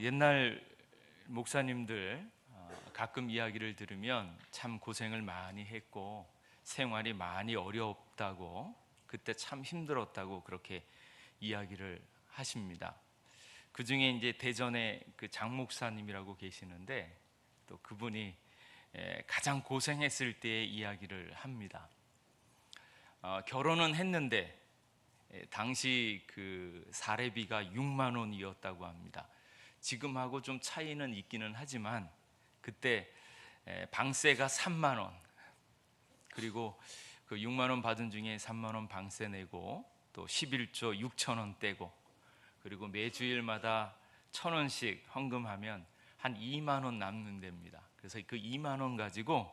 옛날 목사님들 가끔 이야기를 들으면 참 고생을 많이 했고 생활이 많이 어렵다고, 그때 참 힘들었다고 그렇게 이야기를 하십니다. 그 중에 이제 대전에 그 장 목사님이라고 계시는데, 또 그분이 가장 고생했을 때의 이야기를 합니다. 결혼은 했는데 당시 그 사례비가 6만 원이었다고 합니다. 지금하고 좀 차이는 있기는 하지만 그때 방세가 3만 원, 그리고 그 6만 원 받은 중에 3만 원 방세 내고 또 11조 6천 원 떼고, 그리고 매주일마다 1,000원씩 헌금하면 한 2만 원 남는 데입니다. 그래서 그 2만 원 가지고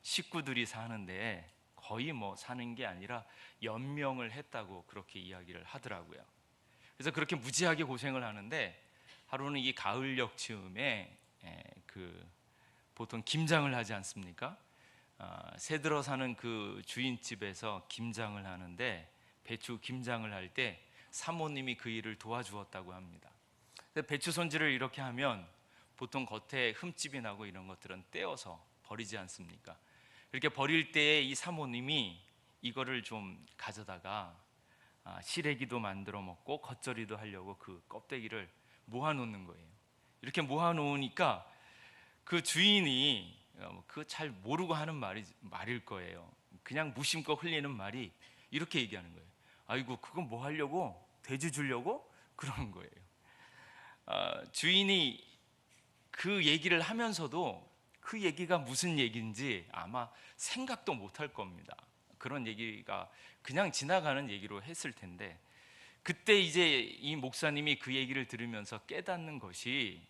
식구들이 사는데 거의 뭐 사는 게 아니라 연명을 했다고 그렇게 이야기를 하더라고요. 그래서 그렇게 무지하게 고생을 하는데 하루는 이 가을역 즈음에 보통 김장을 하지 않습니까? 새들어 사는 그 주인집에서 김장을 하는데, 배추 김장을 할 때 사모님이 그 일을 도와주었다고 합니다. 배추 손질을 이렇게 하면 보통 겉에 흠집이 나고 이런 것들은 떼어서 버리지 않습니까? 이렇게 버릴 때에 이 사모님이 이거를 좀 가져다가 시래기도 만들어 먹고 겉절이도 하려고 그 껍데기를 모아놓는 거예요. 이렇게 모아놓으니까 그 주인이 그 잘 모르고 하는 말일 거예요. 그냥 무심코 흘리는 말이 이렇게 얘기하는 거예요. 아이고, 그건 뭐 하려고? 돼지 주려고? 그러는 거예요. 주인이 그 얘기를 하면서도 그 얘기가 무슨 얘기인지 아마 생각도 못할 겁니다. 그런 얘기가 그냥 지나가는 얘기로 했을 텐데, 그때 이제 이 목사님이 그 얘기를 들으면서 깨닫는 것이,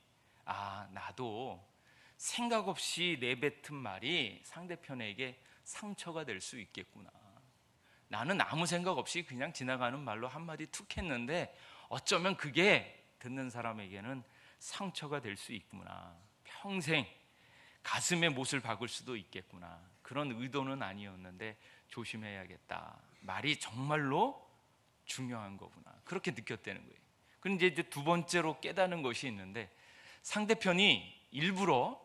나도 생각 없이 내뱉은 말이 상대편에게 상처가 될 수 있겠구나. 나는 아무 생각 없이 그냥 지나가는 말로 한마디 툭 했는데 어쩌면 그게 듣는 사람에게는 상처가 될 수 있구나. 평생 가슴에 못을 박을 수도 있겠구나. 그런 의도는 아니었는데 조심해야겠다. 말이 정말로 중요한 거구나. 그렇게 느꼈다는 거예요. 그런데 이제 두 번째로 깨닫는 것이 있는데, 상대편이 일부러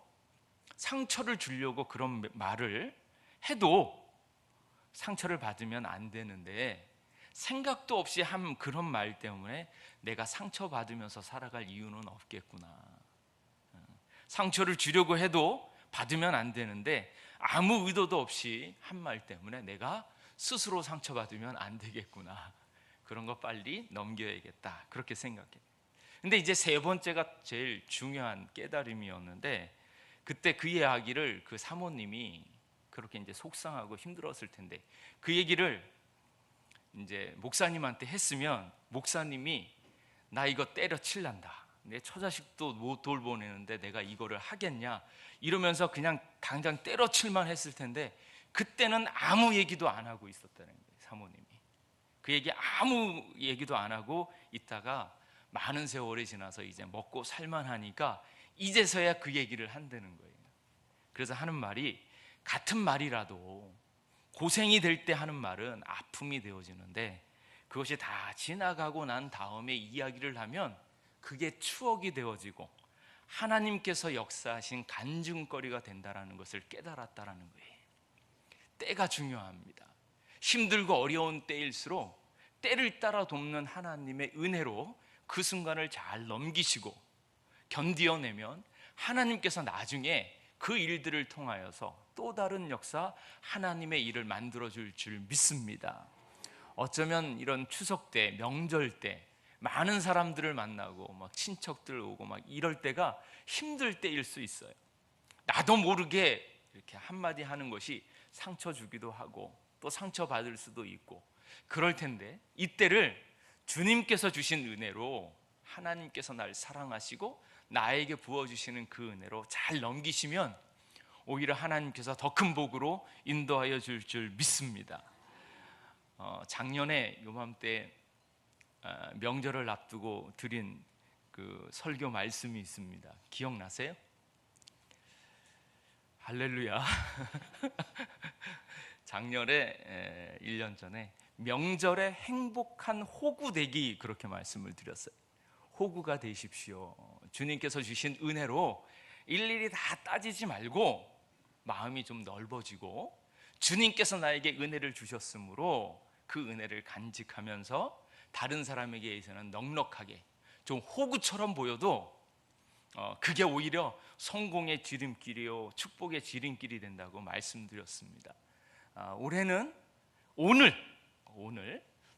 상처를 주려고 그런 말을 해도 상처를 받으면 안 되는데, 생각도 없이 한 그런 말 때문에 내가 상처받으면서 살아갈 이유는 없겠구나. 상처를 주려고 해도 받으면 안 되는데 아무 의도도 없이 한 말 때문에 내가 스스로 상처받으면 안 되겠구나. 그런 거 빨리 넘겨야겠다. 그렇게 생각해요. 근데 이제 세 번째가 제일 중요한 깨달음이었는데, 그때 그 이야기를 그 사모님이 그렇게 이제 속상하고 힘들었을 텐데 그 얘기를 이제 목사님한테 했으면 목사님이 나 이거 때려칠란다. 내 처자식도 못 돌보내는데 내가 이거를 하겠냐 이러면서 그냥 당장 때려칠만 했을 텐데, 그때는 아무 얘기도 안 하고 있었다는 거예요. 사모님이 그 얘기 아무 얘기도 안 하고 있다가 많은 세월이 지나서 이제 먹고 살만하니까 이제서야 그 얘기를 한다는 거예요. 그래서 하는 말이, 같은 말이라도 고생이 될 때 하는 말은 아픔이 되어지는데, 그것이 다 지나가고 난 다음에 이야기를 하면 그게 추억이 되어지고 하나님께서 역사하신 간증거리가 된다는 것을 깨달았다는 거예요. 때가 중요합니다. 힘들고 어려운 때일수록 때를 따라 돕는 하나님의 은혜로 그 순간을 잘 넘기시고 견디어내면 하나님께서 나중에 그 일들을 통하여서 또 다른 역사, 하나님의 일을 만들어줄 줄 믿습니다. 어쩌면 이런 추석 때, 명절 때 많은 사람들을 만나고 막 친척들 오고 막 이럴 때가 힘들 때일 수 있어요. 나도 모르게 이렇게 한마디 하는 것이 상처 주기도 하고 또 상처 받을 수도 있고 그럴 텐데, 이때를 주님께서 주신 은혜로 하나님께서 날 사랑하시고 나에게 부어주시는 그 은혜로 잘 넘기시면 오히려 하나님께서 더 큰 복으로 인도하여 줄 줄 믿습니다. 작년에 요맘때 명절을 앞두고 드린 그 설교 말씀이 있습니다. 기억나세요? 할렐루야. 작년에 1년 전에 명절에 행복한 호구 되기, 그렇게 말씀을 드렸어요. 호구가 되십시오. 주님께서 주신 은혜로 일일이 다 따지지 말고 마음이 좀 넓어지고, 주님께서 나에게 은혜를 주셨으므로 그 은혜를 간직하면서 다른 사람에게 의해서는 넉넉하게 좀 호구처럼 보여도 그게 오히려 성공의 지름길이요 축복의 지름길이 된다고 말씀드렸습니다. 올해는 오늘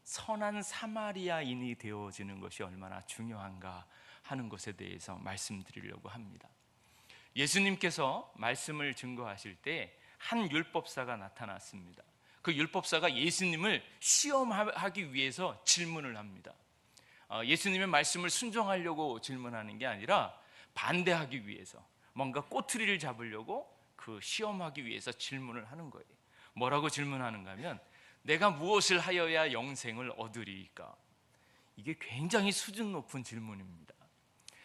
선한 사마리아인이 되어지는 것이 얼마나 중요한가 하는 것에 대해서 말씀드리려고 합니다. 예수님께서 말씀을 증거하실 때 한 율법사가 나타났습니다. 그 율법사가 예수님을 시험하기 위해서 질문을 합니다. 예수님의 말씀을 순종하려고 질문하는 게 아니라 반대하기 위해서, 뭔가 꼬투리를 잡으려고 그 시험하기 위해서 질문을 하는 거예요. 뭐라고 질문하는가 하면, 내가 무엇을 하여야 영생을 얻으리이까? 이게 굉장히 수준 높은 질문입니다.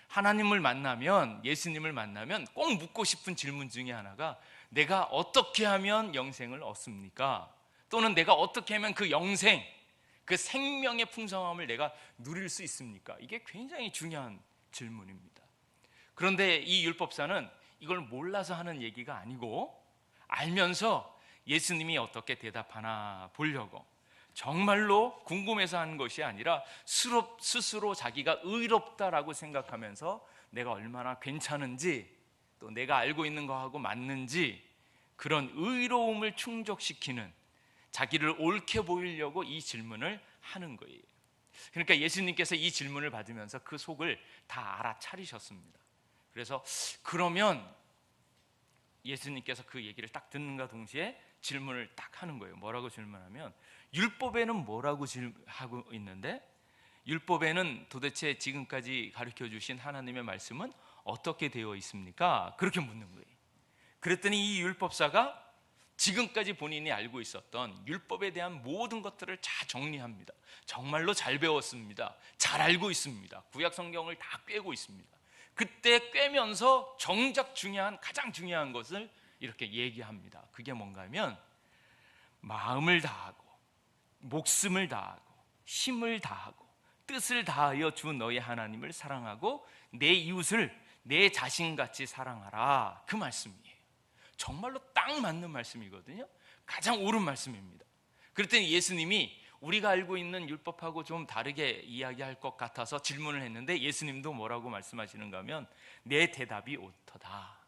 하나님을 만나면, 예수님을 만나면 꼭 묻고 싶은 질문 중에 하나가, 내가 어떻게 하면 영생을 얻습니까? 또는 내가 어떻게 하면 그 영생, 그 생명의 풍성함을 내가 누릴 수 있습니까? 이게 굉장히 중요한 질문입니다. 그런데 이 율법사는 이걸 몰라서 하는 얘기가 아니고, 알면서 예수님이 어떻게 대답하나 보려고, 정말로 궁금해서 하는 것이 아니라 스스로 자기가 의롭다라고 생각하면서 내가 얼마나 괜찮은지, 또 내가 알고 있는 거하고 맞는지, 그런 의로움을 충족시키는, 자기를 옳게 보이려고 이 질문을 하는 거예요. 그러니까 예수님께서 이 질문을 받으면서 그 속을 다 알아차리셨습니다. 그래서 그러면 예수님께서 그 얘기를 딱 듣는가 동시에 질문을 딱 하는 거예요. 뭐라고 질문하면, 율법에는 뭐라고 하고 있는데, 율법에는 도대체 지금까지 가르쳐 주신 하나님의 말씀은 어떻게 되어 있습니까? 그렇게 묻는 거예요. 그랬더니 이 율법사가 지금까지 본인이 알고 있었던 율법에 대한 모든 것들을 다 정리합니다. 정말로 잘 배웠습니다. 잘 알고 있습니다. 구약 성경을 다 꿰고 있습니다. 그때 꿰면서 정작 가장 중요한 것을 이렇게 얘기합니다. 그게 뭔가 하면, 마음을 다하고 목숨을 다하고 힘을 다하고 뜻을 다하여 주 너의 하나님을 사랑하고 내 이웃을 내 자신같이 사랑하라, 그 말씀이에요. 정말로 딱 맞는 말씀이거든요. 가장 옳은 말씀입니다. 그랬더니 예수님이 우리가 알고 있는 율법하고 좀 다르게 이야기할 것 같아서 질문을 했는데, 예수님도 뭐라고 말씀하시는가 하면, 내 대답이 옳도다.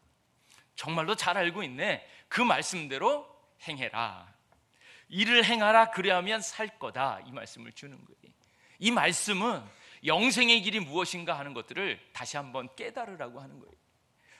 정말로 잘 알고 있네. 그 말씀대로 행해라. 이를 행하라, 그리하면 살 거다. 이 말씀을 주는 거예요. 이 말씀은 영생의 길이 무엇인가 하는 것들을 다시 한번 깨달으라고 하는 거예요.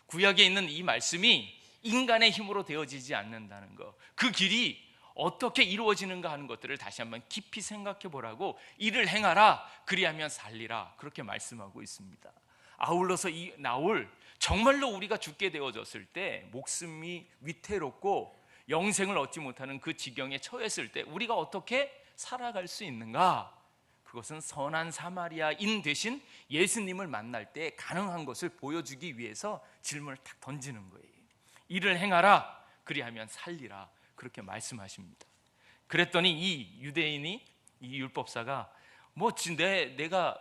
구약에 있는 이 말씀이 인간의 힘으로 되어지지 않는다는 것, 그 길이 어떻게 이루어지는가 하는 것들을 다시 한번 깊이 생각해 보라고, 이를 행하라, 그리하면 살리라, 그렇게 말씀하고 있습니다. 아울러서 나올 정말로 우리가 죽게 되어졌을 때 목숨이 위태롭고 영생을 얻지 못하는 그 지경에 처했을 때 우리가 어떻게 살아갈 수 있는가, 그것은 선한 사마리아인 대신 예수님을 만날 때 가능한 것을 보여주기 위해서 질문을 탁 던지는 거예요. 이를 행하라, 그리하면 살리라, 그렇게 말씀하십니다. 그랬더니 이 유대인이, 이 율법사가 내가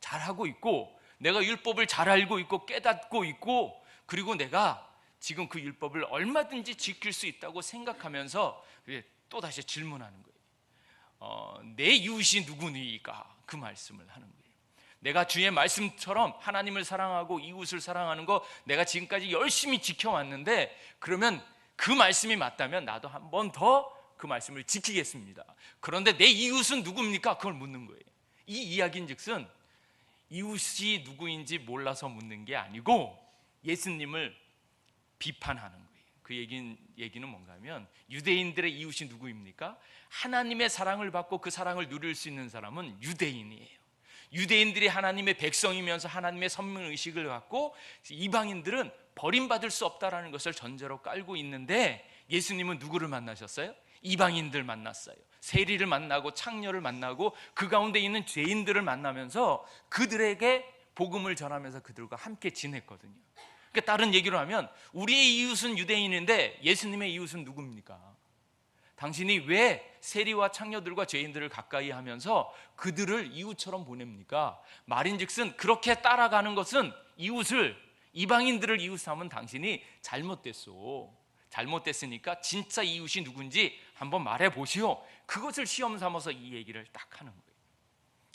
잘하고 있고, 내가 율법을 잘 알고 있고 깨닫고 있고, 그리고 내가 지금 그 율법을 얼마든지 지킬 수 있다고 생각하면서 또 다시 질문하는 거예요. 내 이웃이 누구니까? 그 말씀을 하는 거예요. 내가 주의 말씀처럼 하나님을 사랑하고 이웃을 사랑하는 거 내가 지금까지 열심히 지켜왔는데, 그러면 그 말씀이 맞다면 나도 한 번 더 그 말씀을 지키겠습니다. 그런데 내 이웃은 누굽니까? 그걸 묻는 거예요. 이 이야기인즉슨 이웃이 누구인지 몰라서 묻는 게 아니고 예수님을 비판하는 거예요. 그 얘기는 뭔가 하면, 유대인들의 이웃이 누구입니까? 하나님의 사랑을 받고 그 사랑을 누릴 수 있는 사람은 유대인이에요. 유대인들이 하나님의 백성이면서 하나님의 선민의식을 갖고, 이방인들은 버림받을 수 없다라는 것을 전제로 깔고 있는데, 예수님은 누구를 만나셨어요? 이방인들 만났어요. 세리를 만나고 창녀를 만나고 그 가운데 있는 죄인들을 만나면서 그들에게 복음을 전하면서 그들과 함께 지냈거든요. 그러니까 다른 얘기로 하면, 우리의 이웃은 유대인인데 예수님의 이웃은 누굽니까? 당신이 왜 세리와 창녀들과 죄인들을 가까이 하면서 그들을 이웃처럼 보냅니까? 말인즉슨 그렇게 따라가는 것은 이방인들을 이웃 삼은 당신이 잘못됐어. 잘못됐으니까 진짜 이웃이 누군지 한번 말해 보시오. 그것을 시험 삼아서 이 얘기를 딱 하는 거예요.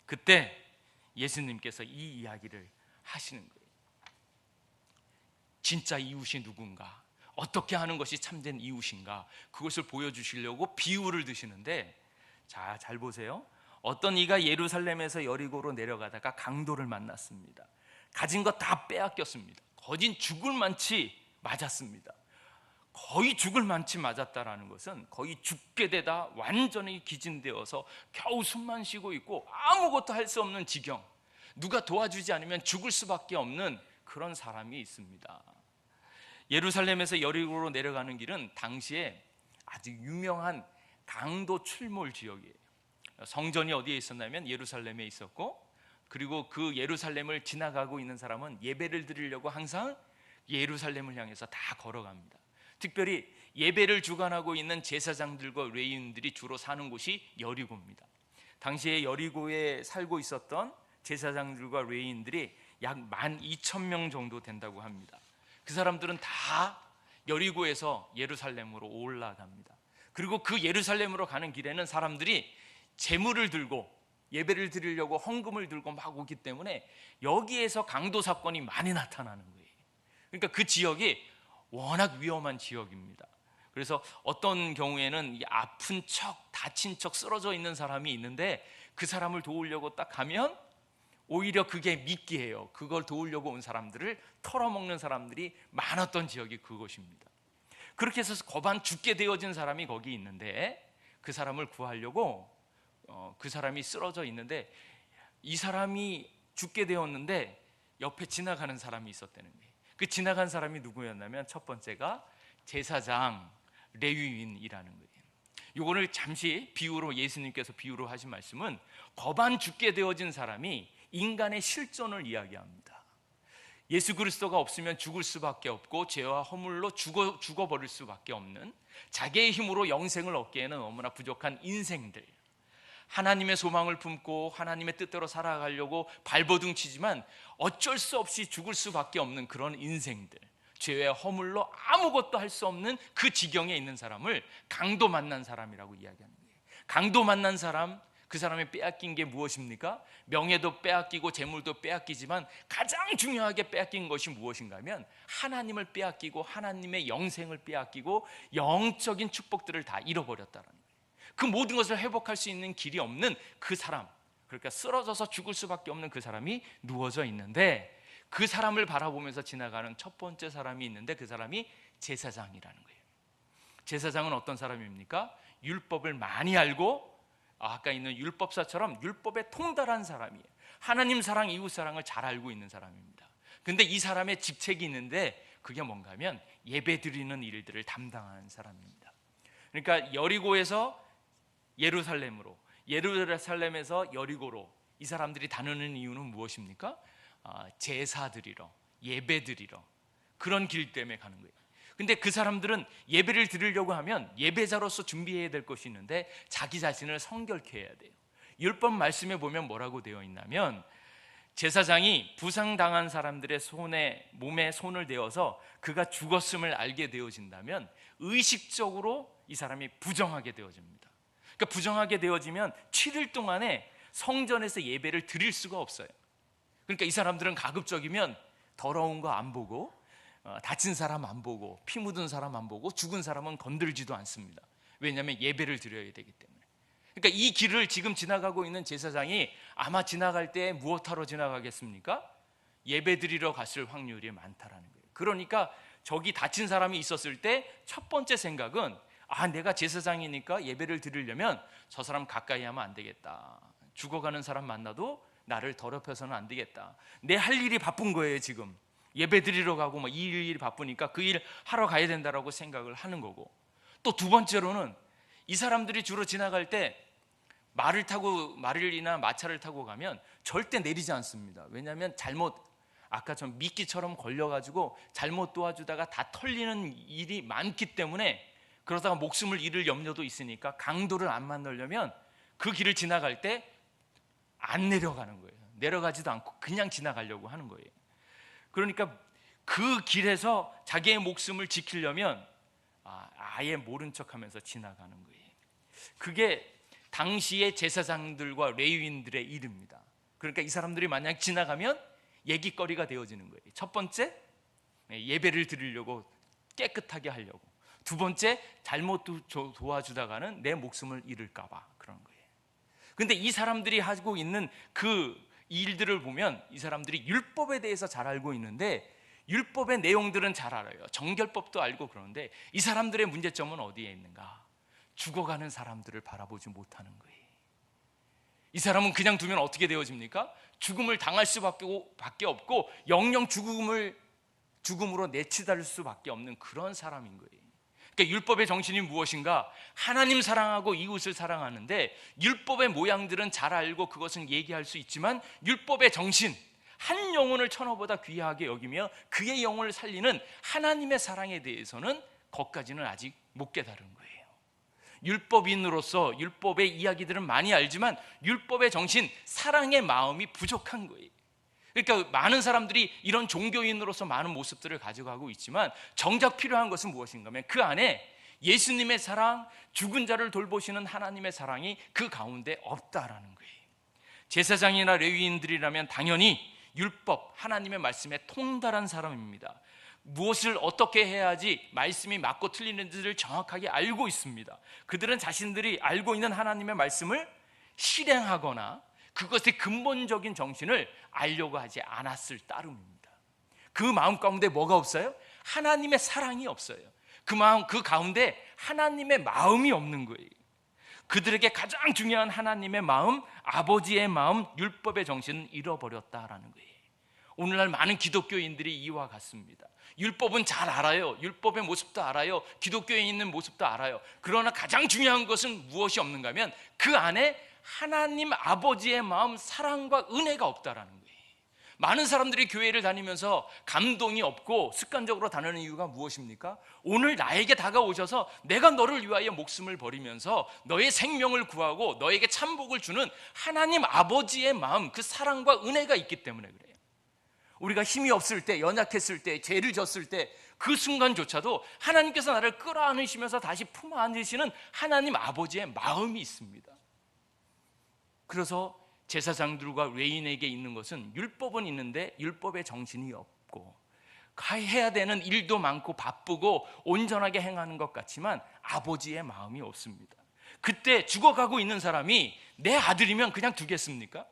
그때 예수님께서 이 이야기를 하시는 거예요. 진짜 이웃이 누군가, 어떻게 하는 것이 참된 이웃인가, 그것을 보여주시려고 비유를 드시는데, 자, 잘 보세요. 어떤 이가 예루살렘에서 여리고로 내려가다가 강도를 만났습니다. 가진 거 다 빼앗겼습니다. 거진 죽을 만치 맞았습니다. 거의 죽을 만치 맞았다라는 것은 거의 죽게 되다 완전히 기진되어서 겨우 숨만 쉬고 있고 아무것도 할 수 없는 지경, 누가 도와주지 않으면 죽을 수밖에 없는 그런 사람이 있습니다. 예루살렘에서 여리고로 내려가는 길은 당시에 아주 유명한 강도 출몰 지역이에요. 성전이 어디에 있었냐면 예루살렘에 있었고, 그리고 그 예루살렘을 지나가고 있는 사람은 예배를 드리려고 항상 예루살렘을 향해서 다 걸어갑니다. 특별히 예배를 주관하고 있는 제사장들과 레위인들이 주로 사는 곳이 여리고입니다. 당시에 여리고에 살고 있었던 제사장들과 레위인들이 약 12,000명 정도 된다고 합니다. 그 사람들은 다 여리고에서 예루살렘으로 올라갑니다. 그리고 그 예루살렘으로 가는 길에는 사람들이 제물을 들고 예배를 드리려고 헌금을 들고 막 오기 때문에 여기에서 강도 사건이 많이 나타나는 거예요. 그러니까 그 지역이 워낙 위험한 지역입니다. 그래서 어떤 경우에는 아픈 척, 다친 척 쓰러져 있는 사람이 있는데 그 사람을 도우려고 딱 가면 오히려 그게 미끼예요. 그걸 도우려고 온 사람들을 털어먹는 사람들이 많았던 지역이 그곳입니다. 그렇게 해서 거반 죽게 되어진 사람이 거기 있는데, 그 사람을 구하려고 그 사람이 쓰러져 있는데, 이 사람이 죽게 되었는데 옆에 지나가는 사람이 있었다는 거예요. 그 지나간 사람이 누구였냐면 첫 번째가 제사장, 레위인이라는 거예요. 이거를 잠시 비유로, 예수님께서 비유로 하신 말씀은 거반 죽게 되어진 사람이 인간의 실존을 이야기합니다. 예수 그리스도가 없으면 죽을 수밖에 없고 죄와 허물로 죽어버릴 수밖에 없는, 자기의 힘으로 영생을 얻기에는 너무나 부족한 인생들, 하나님의 소망을 품고 하나님의 뜻대로 살아가려고 발버둥 치지만 어쩔 수 없이 죽을 수밖에 없는 그런 인생들, 죄의 허물로 아무것도 할 수 없는 그 지경에 있는 사람을 강도 만난 사람이라고 이야기하는 거예요. 강도 만난 사람, 그 사람이 빼앗긴 게 무엇입니까? 명예도 빼앗기고 재물도 빼앗기지만 가장 중요하게 빼앗긴 것이 무엇인가 하면 하나님을 빼앗기고 하나님의 영생을 빼앗기고 영적인 축복들을 다 잃어버렸다는 거예요. 그 모든 것을 회복할 수 있는 길이 없는 그 사람, 그러니까 쓰러져서 죽을 수밖에 없는 그 사람이 누워져 있는데, 그 사람을 바라보면서 지나가는 첫 번째 사람이 있는데, 그 사람이 제사장이라는 거예요. 제사장은 어떤 사람입니까? 율법을 많이 알고 아까 있는 율법사처럼 율법에 통달한 사람이에요. 하나님 사랑, 이웃 사랑을 잘 알고 있는 사람입니다. 근데 이 사람의 직책이 있는데 그게 뭔가 하면 예배 드리는 일들을 담당하는 사람입니다. 그러니까 여리고에서 예루살렘으로, 예루살렘에서 여리고로 이 사람들이 다니는 이유는 무엇입니까? 제사 드리러, 예배 드리러, 그런 길 때문에 가는 거예요. 근데 그 사람들은 예배를 드리려고 하면 예배자로서 준비해야 될 것이 있는데 자기 자신을 성결케 해야 돼요. 율법 말씀에 보면 뭐라고 되어 있냐면, 제사장이 부상당한 사람들의 몸에 손을 대어서 그가 죽었음을 알게 되어진다면 의식적으로 이 사람이 부정하게 되어집니다. 그러니까 부정하게 되어지면 7일 동안에 성전에서 예배를 드릴 수가 없어요. 그러니까 이 사람들은 가급적이면 더러운 거 안 보고, 다친 사람 안 보고, 피 묻은 사람 안 보고, 죽은 사람은 건들지도 않습니다. 왜냐하면 예배를 드려야 되기 때문에. 그러니까 이 길을 지금 지나가고 있는 제사장이 아마 지나갈 때 무엇하러 지나가겠습니까? 예배 드리러 갔을 확률이 많다라는 거예요. 그러니까 저기 다친 사람이 있었을 때 첫 번째 생각은, 내가 제사장이니까 예배를 드리려면 저 사람 가까이 하면 안 되겠다. 죽어가는 사람 만나도 나를 더럽혀서는 안 되겠다. 내 할 일이 바쁜 거예요. 지금 예배 드리러 가고 이 일이 바쁘니까 그 일 하러 가야 된다라고 생각을 하는 거고, 또 두 번째로는 이 사람들이 주로 지나갈 때 말이나 마차를 타고 가면 절대 내리지 않습니다. 왜냐하면 아까처럼 미끼처럼 걸려가지고 잘못 도와주다가 다 털리는 일이 많기 때문에, 그러다가 목숨을 잃을 염려도 있으니까 강도를 안 만나려면 그 길을 지나갈 때 안 내려가는 거예요. 내려가지도 않고 그냥 지나가려고 하는 거예요. 그러니까 그 길에서 자기의 목숨을 지키려면 아예 모른 척하면서 지나가는 거예요. 그게 당시의 제사장들과 레위인들의 일입니다. 그러니까 이 사람들이 만약 지나가면 얘기거리가 되어지는 거예요. 첫 번째, 예배를 드리려고 깨끗하게 하려고. 두 번째, 잘못 도와주다가는 내 목숨을 잃을까 봐 그런 거예요. 근데 이 사람들이 하고 있는 그 일들을 보면 이 사람들이 율법에 대해서 잘 알고 있는데 율법의 내용들은 잘 알아요. 정결법도 알고. 그러는데 이 사람들의 문제점은 어디에 있는가? 죽어가는 사람들을 바라보지 못하는 거예요. 이 사람은 그냥 두면 어떻게 되어집니까? 죽음을 당할 수밖에 없고 영영 죽음으로 내치달 수밖에 없는 그런 사람인 거예요. 그러니까 율법의 정신이 무엇인가? 하나님 사랑하고 이웃을 사랑하는데 율법의 모양들은 잘 알고 그것은 얘기할 수 있지만 율법의 정신, 한 영혼을 천하보다 귀하게 여기며 그의 영혼을 살리는 하나님의 사랑에 대해서는 거기까지는 아직 못 깨달은 거예요. 율법인으로서 율법의 이야기들은 많이 알지만 율법의 정신, 사랑의 마음이 부족한 거예요. 그러니까 많은 사람들이 이런 종교인으로서 많은 모습들을 가져가고 있지만 정작 필요한 것은 무엇인가 하면 그 안에 예수님의 사랑, 죽은 자를 돌보시는 하나님의 사랑이 그 가운데 없다라는 거예요. 제사장이나 레위인들이라면 당연히 율법, 하나님의 말씀에 통달한 사람입니다. 무엇을 어떻게 해야지 말씀이 맞고 틀리는지를 정확하게 알고 있습니다. 그들은 자신들이 알고 있는 하나님의 말씀을 실행하거나 그것의 근본적인 정신을 알려고 하지 않았을 따름입니다. 그 마음 가운데 뭐가 없어요? 하나님의 사랑이 없어요. 그 가운데 하나님의 마음이 없는 거예요. 그들에게 가장 중요한 하나님의 마음, 아버지의 마음, 율법의 정신은 잃어버렸다라는 거예요. 오늘날 많은 기독교인들이 이와 같습니다. 율법은 잘 알아요. 율법의 모습도 알아요. 기독교에 있는 모습도 알아요. 그러나 가장 중요한 것은 무엇이 없는가 하면 그 안에 하나님 아버지의 마음, 사랑과 은혜가 없다라는 거예요. 많은 사람들이 교회를 다니면서 감동이 없고 습관적으로 다니는 이유가 무엇입니까? 오늘 나에게 다가오셔서 내가 너를 위하여 목숨을 버리면서 너의 생명을 구하고 너에게 참복을 주는 하나님 아버지의 마음, 그 사랑과 은혜가 있기 때문에 그래요. 우리가 힘이 없을 때, 연약했을 때, 죄를 졌을 때 그 순간조차도 하나님께서 나를 끌어안으시면서 다시 품 안으시는 하나님 아버지의 마음이 있습니다. 그래서 제사장들과 레위인에게 있는 것은 율법은 있는데 율법의 정신이 없고 해야 되는 일도 많고 바쁘고 온전하게 행하는 것 같지만 아버지의 마음이 없습니다. 그때 죽어가고 있는 사람이 내 아들이면 그냥 두겠습니까?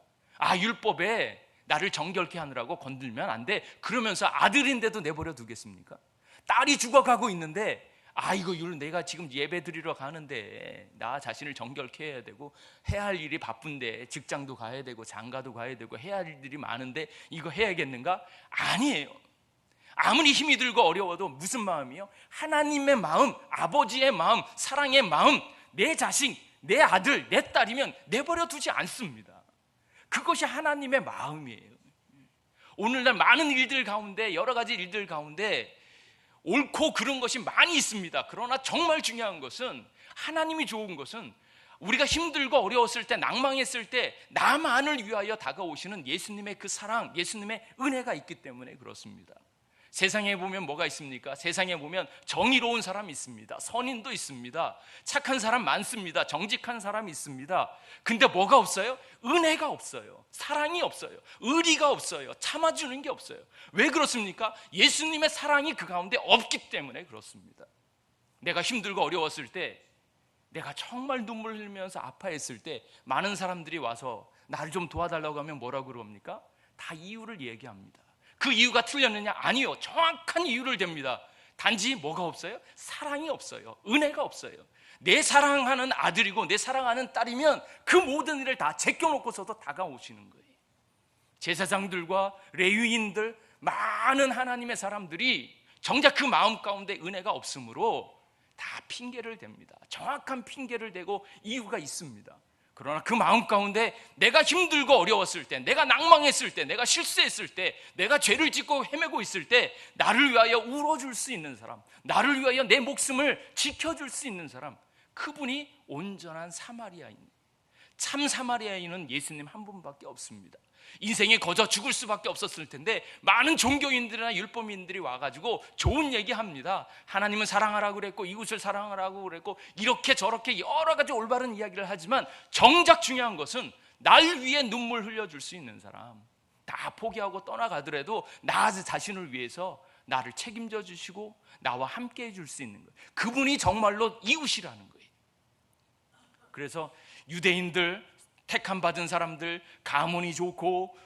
율법에 나를 정결케 하느라고 건들면 안 돼. 그러면서 아들인데도 내버려 두겠습니까? 딸이 죽어가고 있는데 이거 내가 지금 예배 드리러 가는데 나 자신을 정결케 해야 되고 해야 할 일이 바쁜데 직장도 가야 되고 장가도 가야 되고 해야 할 일들이 많은데 이거 해야겠는가? 아니에요. 아무리 힘이 들고 어려워도 무슨 마음이요? 하나님의 마음, 아버지의 마음, 사랑의 마음, 내 자식, 내 아들, 내 딸이면 내버려 두지 않습니다. 그것이 하나님의 마음이에요. 오늘날 많은 일들 가운데, 여러 가지 일들 가운데 옳고 그른 것이 많이 있습니다. 그러나 정말 중요한 것은, 하나님이 좋은 것은 우리가 힘들고 어려웠을 때, 낭망했을 때 나만을 위하여 다가오시는 예수님의 그 사랑, 예수님의 은혜가 있기 때문에 그렇습니다. 세상에 보면 뭐가 있습니까? 세상에 보면 정의로운 사람이 있습니다. 선인도 있습니다. 착한 사람 많습니다. 정직한 사람이 있습니다. 근데 뭐가 없어요? 은혜가 없어요. 사랑이 없어요. 의리가 없어요. 참아주는 게 없어요. 왜 그렇습니까? 예수님의 사랑이 그 가운데 없기 때문에 그렇습니다. 내가 힘들고 어려웠을 때, 내가 정말 눈물 흘리면서 아파했을 때 많은 사람들이 와서 나를 좀 도와달라고 하면 뭐라고 그럽니까? 다 이유를 얘기합니다. 그 이유가 틀렸느냐? 아니요. 정확한 이유를 댑니다. 단지 뭐가 없어요? 사랑이 없어요. 은혜가 없어요. 내 사랑하는 아들이고 내 사랑하는 딸이면 그 모든 일을 다 제껴놓고서도 다가오시는 거예요. 제사장들과 레위인들, 많은 하나님의 사람들이 정작 그 마음 가운데 은혜가 없으므로 다 핑계를 댑니다. 정확한 핑계를 대고 이유가 있습니다. 그러나 그 마음 가운데 내가 힘들고 어려웠을 때, 내가 낭망했을 때, 내가 실수했을 때, 내가 죄를 짓고 헤매고 있을 때 나를 위하여 울어줄 수 있는 사람, 나를 위하여 내 목숨을 지켜줄 수 있는 사람, 그분이 온전한 사마리아인, 참 사마리아인은 예수님 한 분밖에 없습니다. 인생에 거저 죽을 수밖에 없었을 텐데 많은 종교인들이나 율법인들이 와가지고 좋은 얘기합니다. 하나님은 사랑하라고 그랬고 이웃을 사랑하라고 그랬고 이렇게 저렇게 여러 가지 올바른 이야기를 하지만 정작 중요한 것은 날 위해 눈물 흘려줄 수 있는 사람, 다 포기하고 떠나가더라도 나 자신을 위해서 나를 책임져 주시고 나와 함께 해줄 수 있는 거예요. 그분이 정말로 이웃이라는 거예요. 그래서 유대인들, 택함 받은 사람들, 가문이 좋고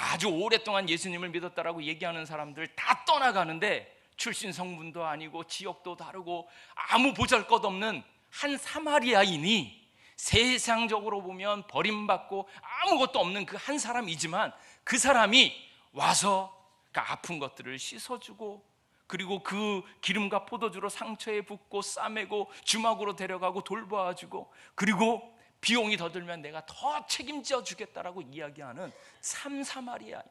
아주 오랫동안 예수님을 믿었다라고 얘기하는 사람들 다 떠나가는데 출신 성분도 아니고 지역도 다르고 아무 보잘것없는 한 사마리아인이 세상적으로 보면 버림받고 아무것도 없는 그 한 사람이지만 그 사람이 와서 그 아픈 것들을 씻어주고 그리고 그 기름과 포도주로 상처에 붓고 싸매고 주막으로 데려가고 돌봐주고 그리고 비용이 더 들면 내가 더 책임져 주겠다라고 이야기하는 삼사마리아,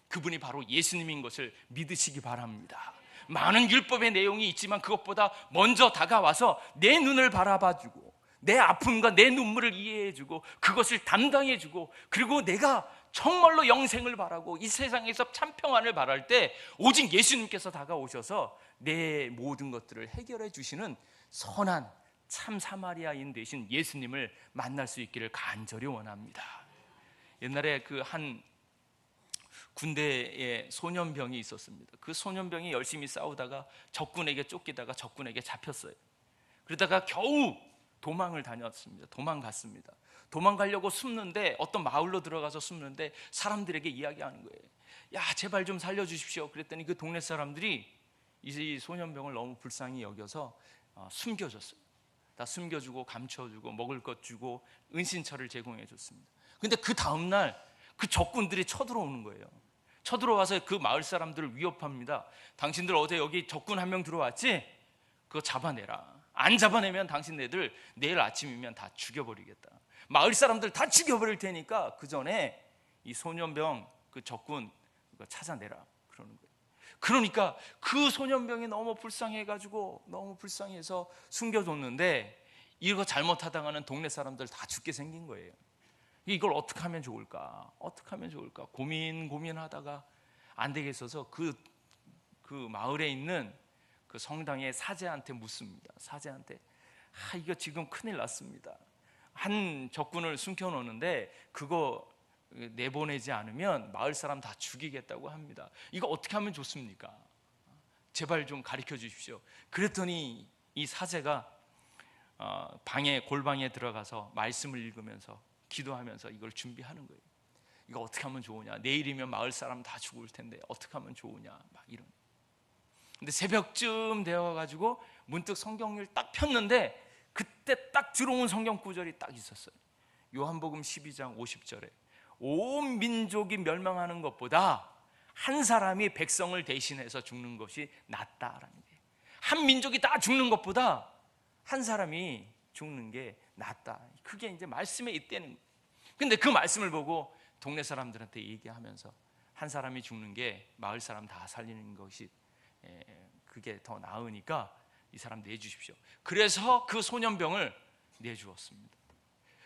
그분이 바로 예수님인 것을 믿으시기 바랍니다. 많은 율법의 내용이 있지만 그것보다 먼저 다가와서 내 눈을 바라봐주고 내 아픔과 내 눈물을 이해해주고 그것을 담당해주고 그리고 내가 정말로 영생을 바라고 이 세상에서 참 평안을 바랄 때 오직 예수님께서 다가오셔서 내 모든 것들을 해결해 주시는 선한 참 사마리아인 되신 예수님을 만날 수 있기를 간절히 원합니다. 옛날에 그 한 군대에 소년병이 있었습니다. 그 소년병이 열심히 싸우다가 적군에게 쫓기다가 적군에게 잡혔어요. 그러다가 겨우 도망을 다녔습니다. 도망갔습니다. 도망가려고 숨는데 어떤 마을로 들어가서 숨는데 사람들에게 이야기하는 거예요. 야, 제발 좀 살려주십시오. 그랬더니 그 동네 사람들이 이 소년병을 너무 불쌍히 여겨서 숨겨줬어요. 다 숨겨주고 감춰주고 먹을 것 주고 은신처를 제공해 줬습니다. 근데 그 다음날 그 적군들이 쳐들어오는 거예요. 쳐들어와서 그 마을 사람들을 위협합니다. 당신들 어제 여기 적군 한 명 들어왔지? 그거 잡아내라. 안 잡아내면 당신네들 내일 아침이면 다 죽여버리겠다. 마을 사람들 다 죽여버릴 테니까 그 전에 이 소년병 그 적군 그거 찾아내라 그러는 거예요. 그러니까 그 소년병이 너무 불쌍해가지고 너무 불쌍해서 숨겨줬는데 이거 잘못하다가는 동네 사람들 다 죽게 생긴 거예요. 이걸 어떻게 하면 좋을까? 어떻게 하면 좋을까? 고민하다가 안 되겠어서 그 마을에 있는 그 성당의 사제한테 묻습니다. 사제한테 이거 지금 큰일 났습니다. 한 적군을 숨겨놓는데 그거 내보내지 않으면 마을 사람 다 죽이겠다고 합니다. 이거 어떻게 하면 좋습니까? 제발 좀 가르쳐 주십시오. 그랬더니 이 사제가 골방에 들어가서 말씀을 읽으면서 기도하면서 이걸 준비하는 거예요. 이거 어떻게 하면 좋으냐? 내일이면 마을 사람 다 죽을 텐데 어떻게 하면 좋으냐? 막 이런. 근데 새벽쯤 되어가지고 문득 성경을 딱 폈는데 그때 딱 들어온 성경 구절이 딱 있었어요. 요한복음 12장 50절에 온 민족이 멸망하는 것보다 한 사람이 백성을 대신해서 죽는 것이 낫다라는 거예요. 한 민족이 다 죽는 것보다 한 사람이 죽는 게 낫다. 그게 이제 말씀에 있다는 거예요. 근데 그 말씀을 보고 동네 사람들한테 얘기하면서 한 사람이 죽는 게 마을 사람 다 살리는 것이 그게 더 나으니까 이 사람 내주십시오. 그래서 그 소년병을 내주었습니다.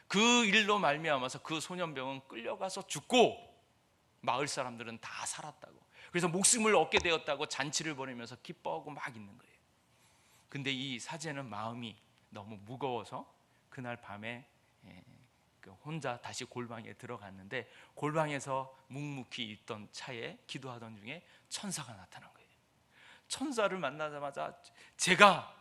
그 일로 말미암아서 그 소년병은 끌려가서 죽고 마을 사람들은 다 살았다고. 그래서 목숨을 얻게 되었다고 잔치를 벌이면서 기뻐하고 막 있는 거예요. 근데 이 사제는 마음이 너무 무거워서 그날 밤에 혼자 다시 골방에 들어갔는데 골방에서 묵묵히 있던 차에 기도하던 중에 천사가 나타난 거예요. 천사를 만나자마자 제가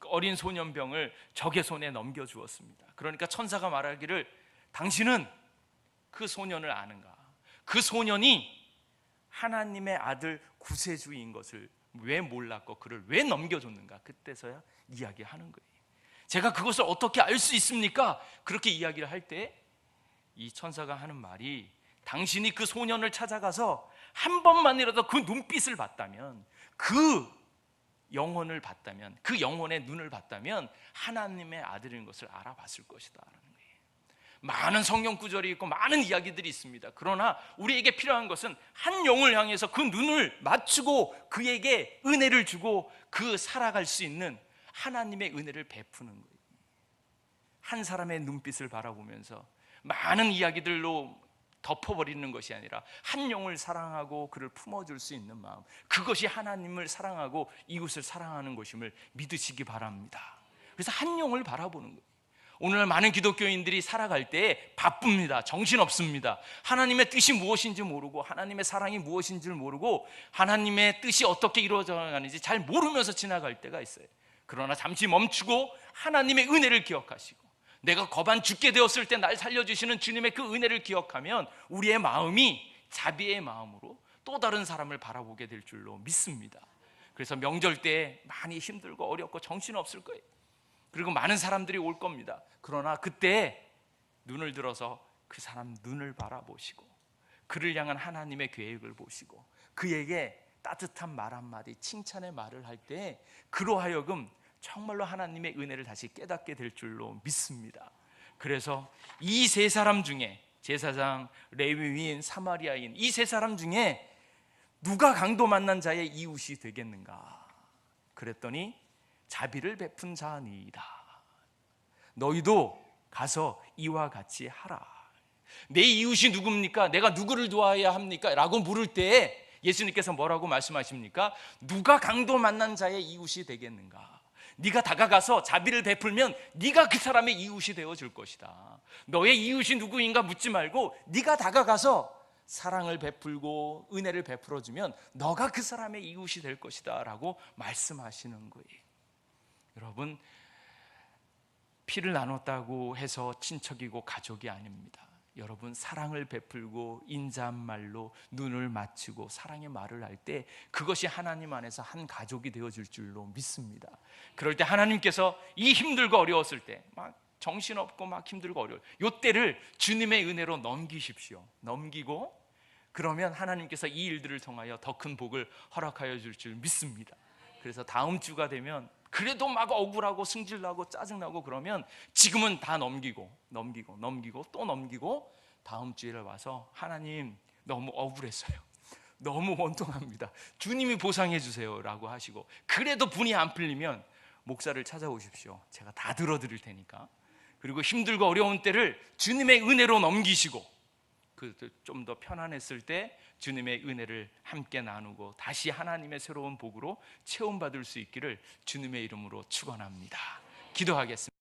어린 소년병을 적의 손에 넘겨주었습니다. 그러니까 천사가 말하기를 당신은 그 소년을 아는가? 그 소년이 하나님의 아들 구세주인 것을 왜 몰랐고 그를 왜 넘겨줬는가? 그때서야 이야기하는 거예요. 제가 그것을 어떻게 알 수 있습니까? 그렇게 이야기를 할 때 이 천사가 하는 말이 당신이 그 소년을 찾아가서 한 번만이라도 그 눈빛을 봤다면 그 영혼을 봤다면 그 영혼의 눈을 봤다면 하나님의 아들인 것을 알아봤을 것이다 라는 거예요. 많은 성경 구절이 있고 많은 이야기들이 있습니다. 그러나 우리에게 필요한 것은 한 영을 향해서 그 눈을 맞추고 그에게 은혜를 주고 그 살아갈 수 있는 하나님의 은혜를 베푸는 거예요. 한 사람의 눈빛을 바라보면서 많은 이야기들로 덮어버리는 것이 아니라 한 영을 사랑하고 그를 품어줄 수 있는 마음, 그것이 하나님을 사랑하고 이웃을 사랑하는 것임을 믿으시기 바랍니다. 그래서 한 영을 바라보는 거예요. 오늘 많은 기독교인들이 살아갈 때 바쁩니다. 정신없습니다. 하나님의 뜻이 무엇인지 모르고 하나님의 사랑이 무엇인지 모르고 하나님의 뜻이 어떻게 이루어져 가는지 잘 모르면서 지나갈 때가 있어요. 그러나 잠시 멈추고 하나님의 은혜를 기억하시고 내가 거반 죽게 되었을 때 날 살려주시는 주님의 그 은혜를 기억하면 우리의 마음이 자비의 마음으로 또 다른 사람을 바라보게 될 줄로 믿습니다. 그래서 명절 때 많이 힘들고 어렵고 정신없을 거예요. 그리고 많은 사람들이 올 겁니다. 그러나 그때 눈을 들어서 그 사람 눈을 바라보시고 그를 향한 하나님의 계획을 보시고 그에게 따뜻한 말 한마디, 칭찬의 말을 할 때 그로 하여금 정말로 하나님의 은혜를 다시 깨닫게 될 줄로 믿습니다. 그래서 이 세 사람 중에 제사장, 레위인, 사마리아인 이 세 사람 중에 누가 강도 만난 자의 이웃이 되겠는가? 그랬더니 자비를 베푼 자니이다. 너희도 가서 이와 같이 하라. 내 이웃이 누굽니까? 내가 누구를 도와야 합니까? 라고 물을 때 예수님께서 뭐라고 말씀하십니까? 누가 강도 만난 자의 이웃이 되겠는가? 네가 다가가서 자비를 베풀면 네가 그 사람의 이웃이 되어줄 것이다. 너의 이웃이 누구인가 묻지 말고 네가 다가가서 사랑을 베풀고 은혜를 베풀어주면 너가 그 사람의 이웃이 될 것이다 라고 말씀하시는 거예요. 여러분, 피를 나눴다고 해서 친척이고 가족이 아닙니다. 여러분, 사랑을 베풀고 인자한 말로 눈을 맞추고 사랑의 말을 할 때 그것이 하나님 안에서 한 가족이 되어질 줄로 믿습니다. 그럴 때 하나님께서 이 힘들고 어려웠을 때 막 정신없고 막 힘들고 어려워요. 이때를 주님의 은혜로 넘기십시오. 넘기고 그러면 하나님께서 이 일들을 통하여 더 큰 복을 허락하여 줄 줄 믿습니다. 그래서 다음 주가 되면 그래도 막 억울하고 승질나고 짜증나고 그러면 지금은 다 넘기고 또 넘기고 다음 주에 와서 하나님 너무 억울했어요. 너무 원통합니다. 주님이 보상해 주세요 라고 하시고 그래도 분이 안 풀리면 목사를 찾아오십시오. 제가 다 들어드릴 테니까. 그리고 힘들고 어려운 때를 주님의 은혜로 넘기시고 좀 더 편안했을 때 주님의 은혜를 함께 나누고 다시 하나님의 새로운 복으로 체험받을 수 있기를 주님의 이름으로 축원합니다. 기도하겠습니다.